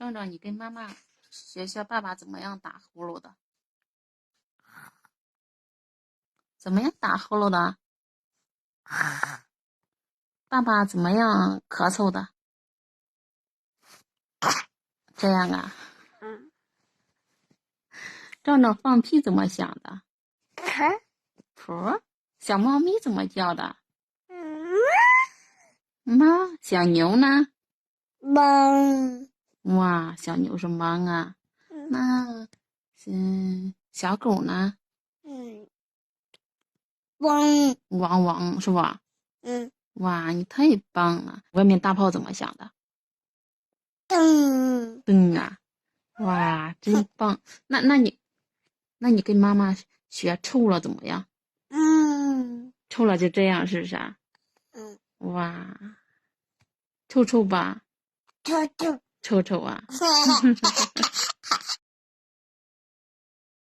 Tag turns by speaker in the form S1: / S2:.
S1: 壮壮，你跟妈妈学爸爸怎么样打呼噜的？怎么样打呼噜的？爸爸怎么样咳嗽的？这样啊？壮壮放屁怎么响的？噗。小猫咪怎么叫的？猫。小牛呢？哇，小牛是汪啊。那小狗呢？汪汪是吧？哇，你太棒了！外面大炮怎么响的？噔啊！哇，真棒！那你跟妈妈学臭了怎么样？臭了就这样是不是啊？哇，臭臭吧？臭臭啊！